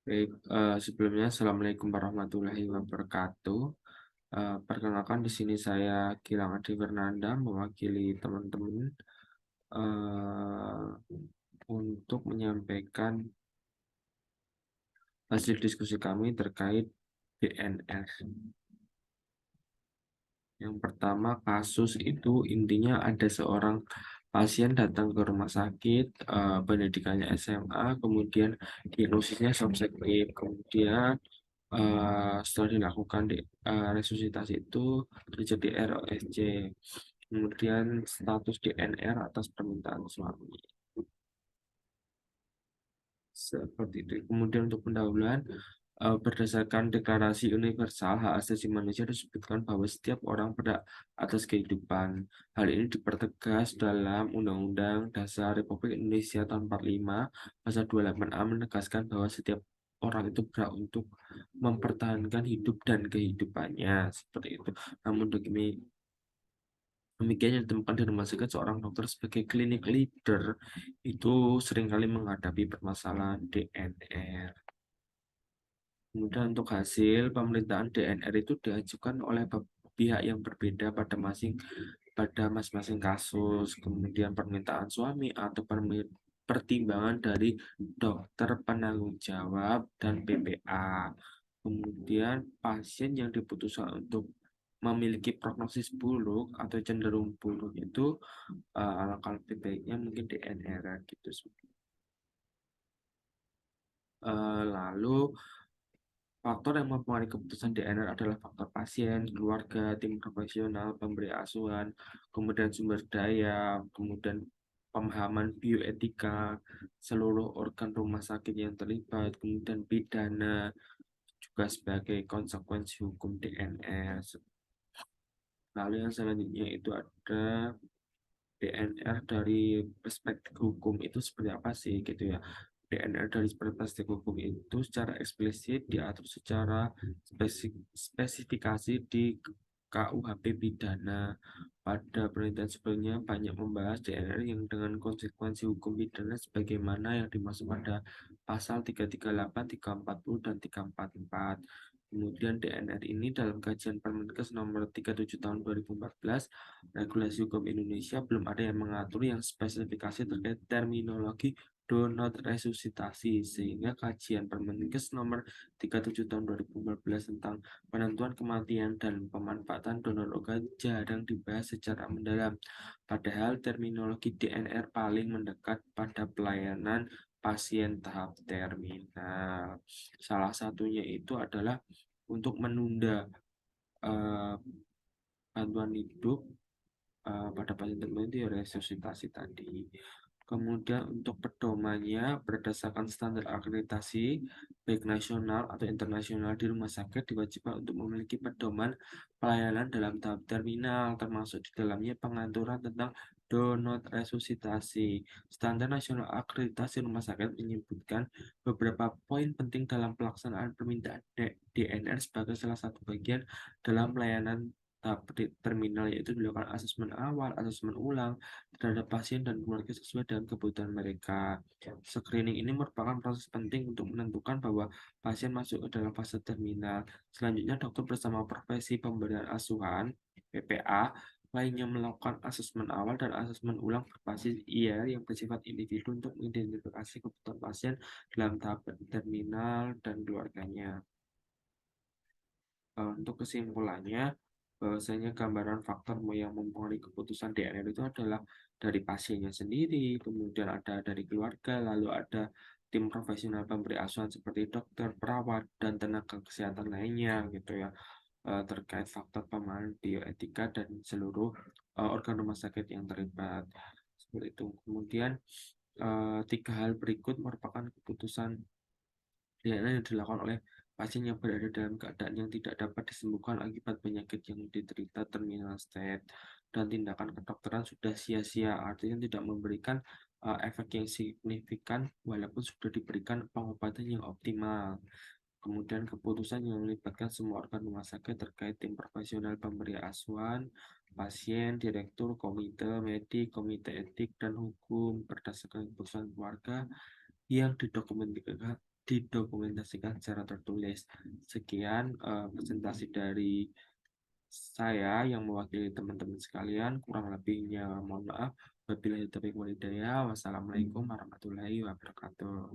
Baik, sebelumnya Assalamualaikum warahmatullahi wabarakatuh. Perkenalkan di sini saya Gilang Adi Fernanda mewakili teman-teman eh, untuk menyampaikan hasil diskusi kami terkait DNR. Yang pertama, kasus itu intinya ada seorang pasien datang ke rumah sakit, pendidikannya SMA, kemudian diagnosisnya subsektif, kemudian setelah dilakukan resusitasi itu terjadi ROSC, kemudian status DNR atas permintaan suami. Seperti itu. Kemudian untuk pendahuluan, berdasarkan Deklarasi Universal Hak Asasi Manusia disebutkan bahwa setiap orang berhak atas kehidupan. Hal ini dipertegas dalam Undang-Undang Dasar Republik Indonesia tahun 45, pasal 28A menegaskan bahwa setiap orang itu berhak untuk mempertahankan hidup dan kehidupannya. Seperti itu. Namun demikian yang ditemukan di rumah sakit seorang dokter sebagai klinik leader itu seringkali menghadapi permasalahan DNR. Kemudian untuk hasil pemerintahan DNR itu diajukan oleh pihak yang berbeda pada masing-masing kasus. Kemudian permintaan suami atau pertimbangan dari dokter penanggung jawab dan PPA. Kemudian pasien yang diputuskan untuk memiliki prognosis buruk atau cenderung buruk itu alangkah lebih baiknya mungkin DNR gitu. Lalu faktor yang mempengaruhi keputusan DNR adalah faktor pasien, keluarga, tim profesional, pemberi asuhan, kemudian sumber daya, kemudian pemahaman bioetika, seluruh organ rumah sakit yang terlibat, kemudian pidana, juga sebagai konsekuensi hukum DNR. Lalu yang selanjutnya itu ada DNR dari perspektif hukum itu seperti apa sih gitu ya. DNR dari perspektif hukum itu secara eksplisit diatur secara spesifikasi di KUHP pidana. Pada penelitian sebelumnya banyak membahas DNR yang dengan konsekuensi hukum pidana sebagaimana yang dimaksud pada pasal 338, 340, dan 344. Kemudian DNR ini dalam kajian Permenkes nomor 37 tahun 2014, regulasi hukum Indonesia belum ada yang mengatur yang spesifikasi terkait terminologi donor resusitasi, sehingga kajian Permenkes nomor 37 tahun 2014 tentang penentuan kematian dan pemanfaatan donor organ jarang dibahas secara mendalam. Padahal terminologi DNR paling mendekat pada pelayanan pasien tahap terminal. Salah satunya itu adalah untuk menunda eh, bantuan hidup pada pasien tertentu itu ya resusitasi tadi. Kemudian untuk pedomannya berdasarkan standar akreditasi baik nasional atau internasional di rumah sakit diwajibkan untuk memiliki pedoman pelayanan dalam tahap terminal termasuk di dalamnya pengaturan tentang donor resusitasi. Standar nasional akreditasi rumah sakit menyebutkan beberapa poin penting dalam pelaksanaan permintaan DNR sebagai salah satu bagian dalam pelayanan tahap terminal, yaitu dilakukan asesmen awal, asesmen ulang terhadap pasien dan keluarga sesuai dengan kebutuhan mereka. Screening ini merupakan proses penting untuk menentukan bahwa pasien masuk ke dalam fase terminal. Selanjutnya, dokter bersama profesi pemberian asuhan (PPA) lainnya melakukan asesmen awal dan asesmen ulang berbasis IR yang bersifat individu untuk mengidentifikasi kebutuhan pasien dalam tahap terminal dan keluarganya. Untuk kesimpulannya, bahwasanya gambaran faktor yang mempengaruhi keputusan DNR itu adalah dari pasiennya sendiri, kemudian ada dari keluarga, lalu ada tim profesional pemberi asuhan seperti dokter, perawat, dan tenaga kesehatan lainnya gitu ya, terkait faktor pemahaman bioetika dan seluruh organ rumah sakit yang terlibat. Seperti itu. Kemudian tiga hal berikut merupakan keputusan yang dilakukan oleh pasien yang berada dalam keadaan yang tidak dapat disembuhkan akibat penyakit yang diderita terminal state, dan tindakan kedokteran sudah sia-sia, artinya tidak memberikan efek yang signifikan walaupun sudah diberikan pengobatan yang optimal. Kemudian keputusan yang melibatkan semua organ rumah sakit terkait tim profesional pemberi asuhan, pasien, direktur, komite medik, komite etik, dan hukum berdasarkan keputusan keluarga yang didokumentasikan didokumentasikan secara tertulis. Sekian presentasi dari saya yang mewakili teman-teman sekalian. Kurang lebihnya mohon maaf. Wabillahi taufiq walhidayah. Wassalamualaikum warahmatullahi wabarakatuh.